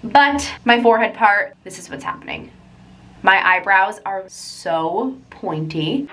But my forehead part, this is what's happening. My eyebrows are so pointy.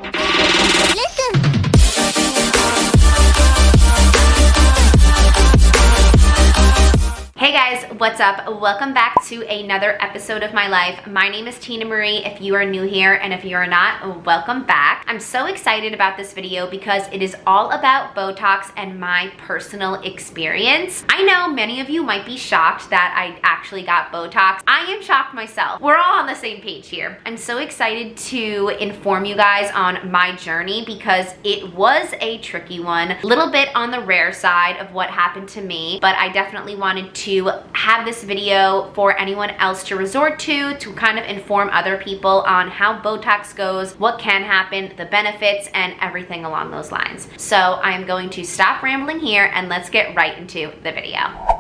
Hey guys, what's up? Welcome back to another episode of my life. My name is Tina Marie if you are new here, and if you are not, welcome back. I'm so excited about this video because it is all about Botox and my personal experience. I know many of you might be shocked that I actually got Botox. I am shocked myself. We're all on the same page here. I'm so excited to inform you guys on my journey because it was a tricky one, a little bit on the rare side of what happened to me, but I definitely wanted to have this video for anyone else to resort to kind of inform other people on how Botox goes, what can happen, the benefits, and everything along those lines. So I'm going to stop rambling here and let's get right into the video.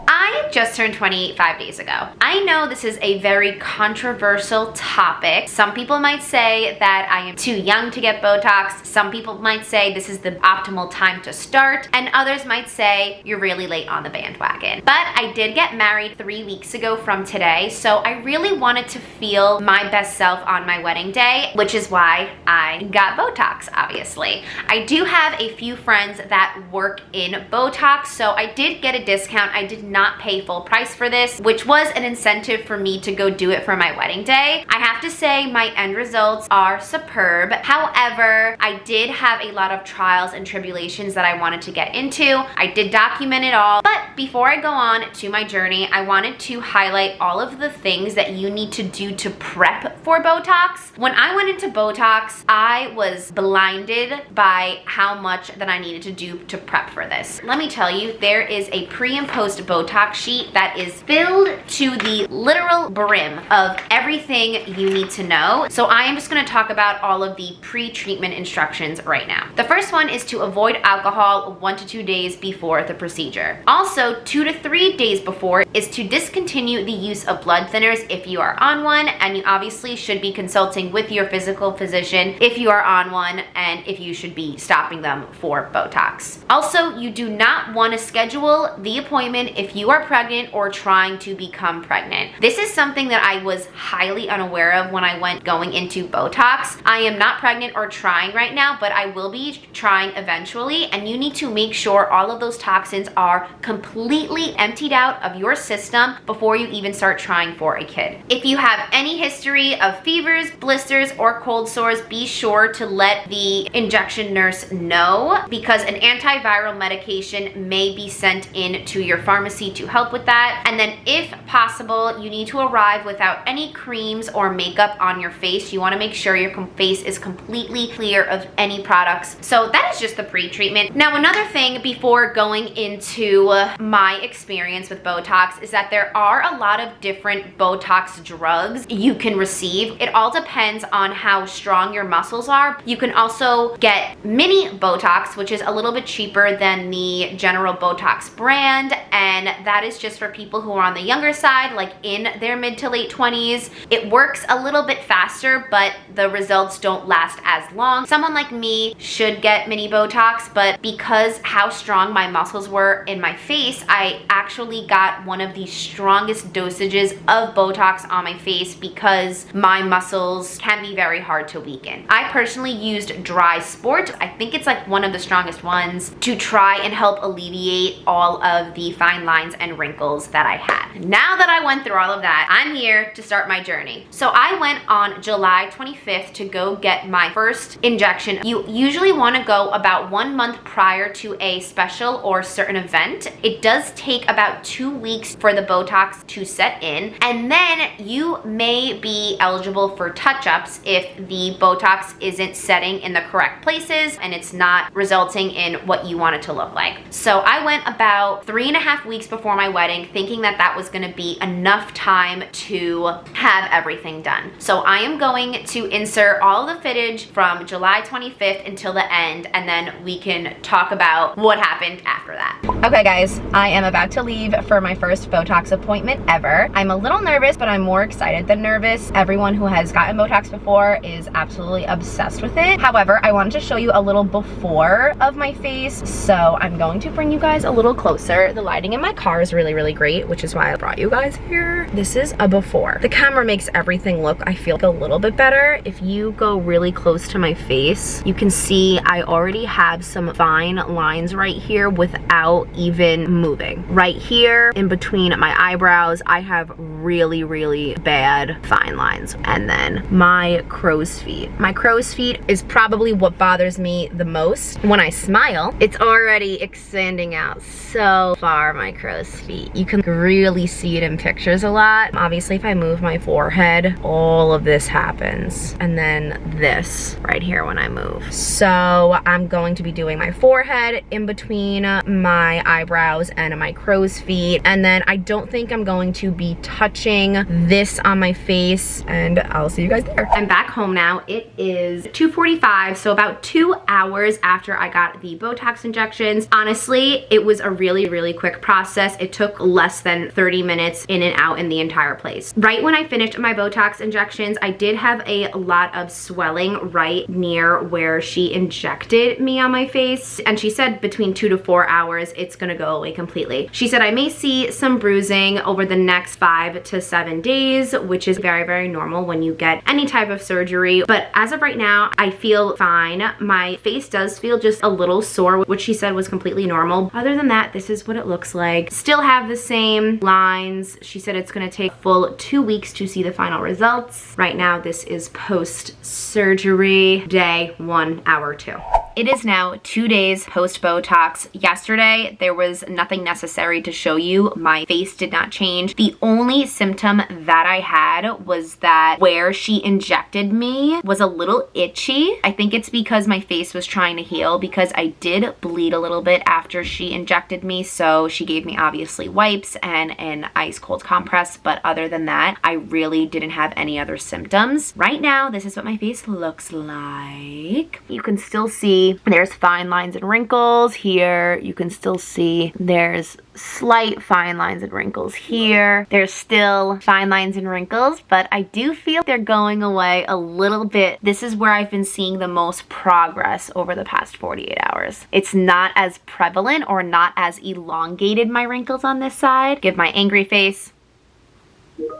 I just turned 25 days ago. I know this is a very controversial topic. Some people might say that I am too young to get Botox. Some people might say this is the optimal time to start, and others might say you're really late on the bandwagon. But I did get married 3 weeks ago from today, so I really wanted to feel my best self on my wedding day, which is why I got Botox, obviously. I do have a few friends that work in Botox, so I did get a discount. I did not pay full price for this, which was an incentive for me to go do it for my wedding day. I have to say my end results are superb. However, I did have a lot of trials and tribulations that I wanted to get into. I did document it all, but before I go on to my journey, I wanted to highlight all of the things that you need to do to prep for Botox. When I went into Botox, I was blinded by how much that I needed to do to prep for this. Let me tell you, there is a pre and post Botox sheet that is filled to the literal brim of everything you need to know. So I am just going to talk about all of the pre-treatment instructions right now. The first one is to avoid alcohol 1 to 2 days before the procedure. Also, 2 to 3 days before is to discontinue the use of blood thinners if you are on one, and you obviously should be consulting with your physical physician if you are on one and if you should be stopping them for Botox. Also, you do not want to schedule the appointment if you are pregnant or trying to become pregnant. This is something that I was highly unaware of when I went going into Botox. I am not pregnant or trying right now, but I will be trying eventually, and you need to make sure all of those toxins are completely emptied out of your system before you even start trying for a kid. If you have any history of fevers, blisters, or cold sores, be sure to let the injection nurse know because an antiviral medication may be sent in to your pharmacy to help with that. And then if possible, you need to arrive without any creams or makeup on your face. You want to make sure your face is completely clear of any products. So that is just the pre-treatment. Now, another thing before going into my experience with Botox is that there are a lot of different Botox drugs you can receive. It all depends on how strong your muscles are. You can also get mini Botox, which is a little bit cheaper than the general Botox brand, and that is just for people who are on the younger side, like in their mid to late 20s. It works a little bit faster, but the results don't last as long. Someone like me should get mini Botox, but because how strong my muscles were in my face, I actually got one of the strongest dosages of Botox on my face because my muscles can be very hard to weaken. I personally used Dry Sport. I think it's like one of the strongest ones to try and help alleviate all of the fine lines and wrinkles that I had. Now that I went through all of that, I'm here to start my journey. So I went on July 25th to go get my first injection. You usually want to go about 1 month prior to a special or certain event. It does take about 2 weeks for the Botox to set in, and then you may be eligible for touch-ups if the Botox isn't setting in the correct places and it's not resulting in what you want it to look like. So I went about 3.5 weeks before my wedding thinking that that was going to be enough time to have everything done. So I am going to insert all the footage from July 25th until the end, and then we can talk about what happened after that. Okay guys, I am about to leave for my first Botox appointment ever. I'm a little nervous, but I'm more excited than nervous. Everyone who has gotten Botox before is absolutely obsessed with it. However, I wanted to show you a little before of my face, so I'm going to bring you guys a little closer. The lighting in my car far is really, really great, which is why I brought you guys here. This is a before. The camera makes everything look, I feel, a little bit better. If you go really close to my face, you can see I already have some fine lines right here without even moving. Right here in between my eyebrows, I have really, really bad fine lines. And then my crow's feet. My crow's feet is probably what bothers me the most. When I smile, it's already extending out so far, my crow's feet. You can really see it in pictures a lot. Obviously, if I move my forehead, all of this happens. And then this right here when I move. So I'm going to be doing my forehead in between my eyebrows and my crow's feet. And then I don't think I'm going to be touching this on my face, and I'll see you guys there. I'm back home now. It is 2:45, so about 2 hours after I got the Botox injections. Honestly, it was a really, really quick process. It took less than 30 minutes in and out in the entire place. Right when I finished my Botox injections, I did have a lot of swelling right near where she injected me on my face, and she said between 2 to 4 hours it's gonna go away completely. She said I may see some bruising over the next 5 to 7 days, which is very, very normal when you get any type of surgery, but as of right now I feel fine. My face does feel just a little sore, which she said was completely normal. Other than that, this is what it looks like. Still have the same lines. She said it's gonna take full 2 weeks to see the final results. Right now this is post-surgery day 1, hour 2. It is now 2 days post-Botox. Yesterday, there was nothing necessary to show you. My face did not change. The only symptom that I had was that where she injected me was a little itchy. I think it's because my face was trying to heal, because I did bleed a little bit after she injected me, so she gave me obviously wipes and an ice cold compress, but other than that, I really didn't have any other symptoms. Right now, this is what my face looks like. You can still see there's fine lines and wrinkles here. You can still see there's slight fine lines and wrinkles here. There's still fine lines and wrinkles, but I do feel they're going away a little bit. This is where I've been seeing the most progress over the past 48 hours. It's not as prevalent or not as elongated, my wrinkles on this side. Give my angry face.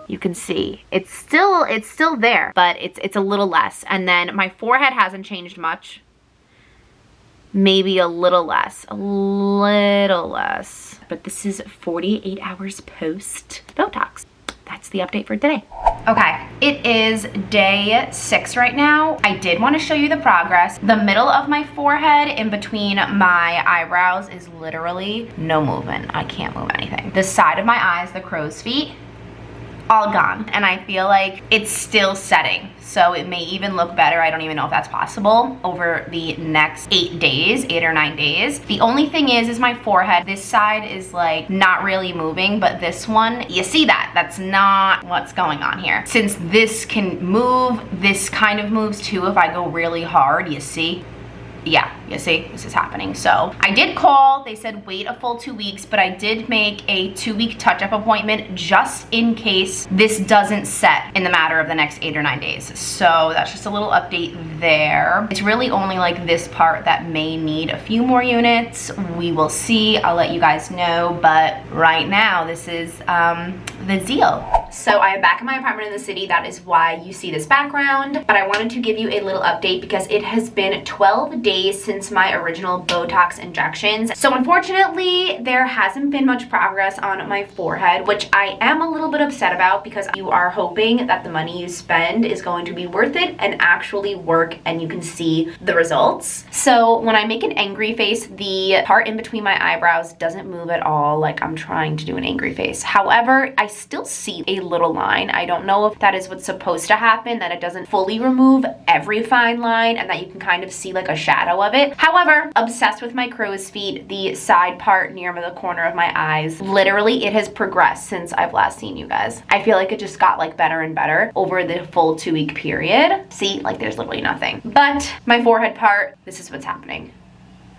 You can see it's still there, but it's a little less. And then my forehead hasn't changed much. Maybe a little less, but this is 48 hours post Botox. That's the update for today. Okay, it is day 6 right now. I did want to show you the progress. The middle of my forehead in between my eyebrows is literally no movement. I can't move anything. The side of my eyes, the crow's feet, all gone. And I feel like it's still setting. So it may even look better, I don't even know if that's possible, over the next 8 days, 8 or 9 days. The only thing is my forehead. This side is like not really moving, but this one, you see that? That's not what's going on here. Since this can move, this kind of moves too if I go really hard, you see? Yeah, you see, this is happening. So I did call, they said wait a full 2 weeks, but I did make a 2-week touch-up appointment just in case this doesn't set in the matter of the next 8 or 9 days. So that's just a little update there. It's really only like this part that may need a few more units. We will see, I'll let you guys know, but right now this is the deal. So I am back in my apartment in the city. That is why you see this background, but I wanted to give you a little update because it has been 12 days since my original Botox injections. So unfortunately, there hasn't been much progress on my forehead, which I am a little bit upset about because you are hoping that the money you spend is going to be worth it and actually work and you can see the results. So when I make an angry face, the part in between my eyebrows doesn't move at all, like I'm trying to do an angry face. However, I still see a little line. I don't know if that is what's supposed to happen, that it doesn't fully remove every fine line and that you can kind of see like a shadow of it. However, obsessed with my crow's feet, the side part near the corner of my eyes, literally it has progressed since I've last seen you guys. I feel like it just got like better and better over the full 2-week period. See, like there's literally nothing. But my forehead part, this is what's happening.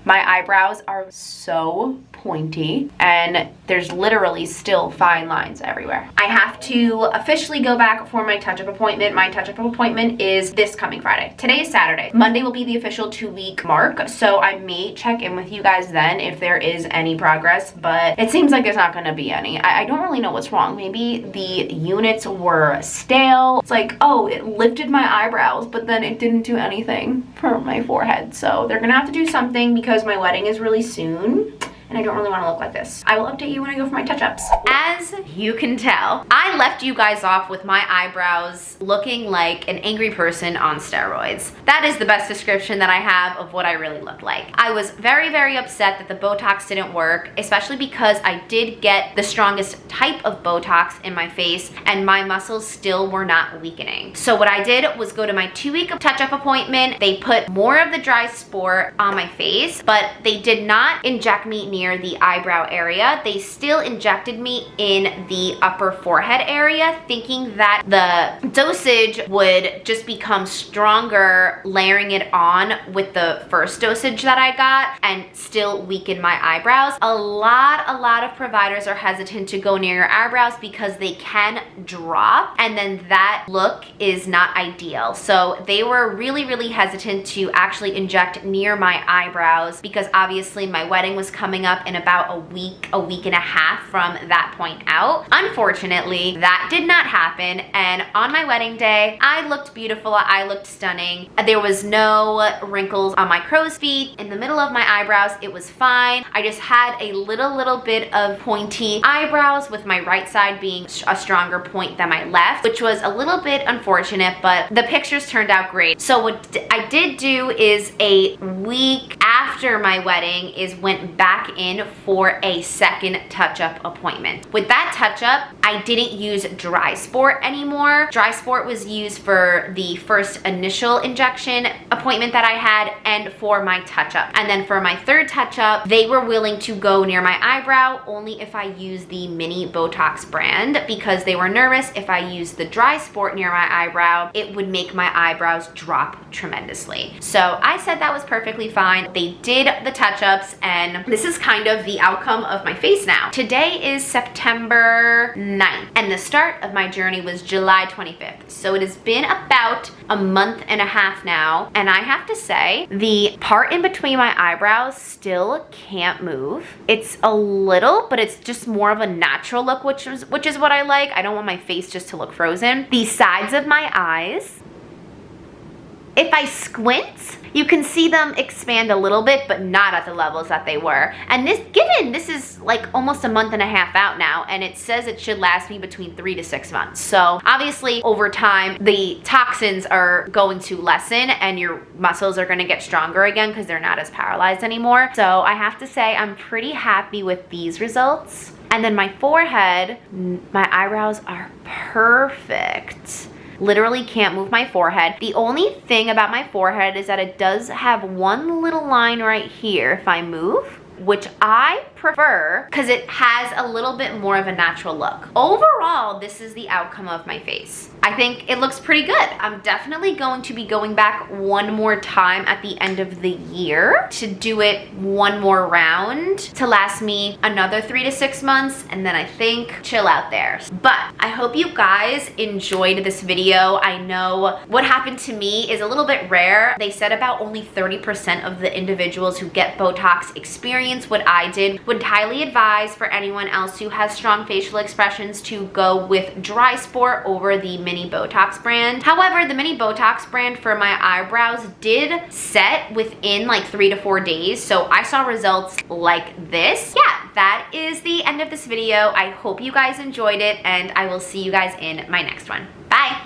My eyebrows are so pointy and there's literally still fine lines everywhere. I have to officially go back for my touch-up appointment. My touch-up appointment is this coming Friday. Today is Saturday. Monday will be the official 2-week mark, so I may check in with you guys then if there is any progress, but it seems like there's not gonna be any. I don't really know what's wrong. Maybe the units were stale. It's like, oh, it lifted my eyebrows, but then it didn't do anything for my forehead. So they're gonna have to do something because my wedding is really soon. And I don't really want to look like this. I will update you when I go for my touch-ups. As you can tell, I left you guys off with my eyebrows looking like an angry person on steroids. That is the best description that I have of what I really look like. I was very, very upset that the Botox didn't work, especially because I did get the strongest type of Botox in my face and my muscles still were not weakening. So what I did was go to my 2-week touch-up appointment. They put more of the dry sport on my face, but they did not inject me near the eyebrow area. They still injected me in the upper forehead area, thinking that the dosage would just become stronger layering it on with the first dosage that I got and still weaken my eyebrows. A lot of providers are hesitant to go near your eyebrows because they can drop and then that look is not ideal. So they were really hesitant to actually inject near my eyebrows because obviously my wedding was coming up in about a week and a half from that point out. Unfortunately, that did not happen, and on my wedding day, I looked beautiful, I looked stunning. There was no wrinkles on my crow's feet. In the middle of my eyebrows, it was fine. I just had a little bit of pointy eyebrows with my right side being a stronger point than my left, which was a little bit unfortunate, but the pictures turned out great. So what I did do is a week after my wedding is went back in for a second touch-up appointment. With that touch-up, I didn't use dry sport anymore. Dry sport was used for the first initial injection appointment that I had and for my touch-up. And then for my third touch-up, they were willing to go near my eyebrow only if I used the mini Botox brand because they were nervous if I used the dry sport near my eyebrow, it would make my eyebrows drop tremendously. So I said that was perfectly fine. They did the touch-ups and this is kind of the outcome of my face now. Today is September 9th and the start of my journey was July 25th. So it has been about a month and a half now, and I have to say the part in between my eyebrows still can't move. It's a little, but it's just more of a natural look, which is what I like. I don't want my face just to look frozen. The sides of my eyes, if I squint, you can see them expand a little bit, but not at the levels that they were. And this is like almost a month and a half out now, and it says it should last me between 3 to 6 months. So obviously over time, the toxins are going to lessen and your muscles are gonna get stronger again because they're not as paralyzed anymore. So I have to say I'm pretty happy with these results. And then my forehead, my eyebrows are perfect. Literally can't move my forehead. The only thing about my forehead is that it does have one little line right here if I move, which I prefer because it has a little bit more of a natural look. Overall, this is the outcome of my face. I think it looks pretty good. I'm definitely going to be going back one more time at the end of the year to do it one more round to last me another 3 to 6 months, and then I think chill out there. But I hope you guys enjoyed this video. I know what happened to me is a little bit rare. They said about only 30% of the individuals who get Botox experience what I did. Would highly advise for anyone else who has strong facial expressions to go with dry sport over the mini Botox brand. However, the mini Botox brand for my eyebrows did set within like 3 to 4 days. So I saw results like this. Yeah, that is the end of this video. I hope you guys enjoyed it and I will see you guys in my next one. Bye.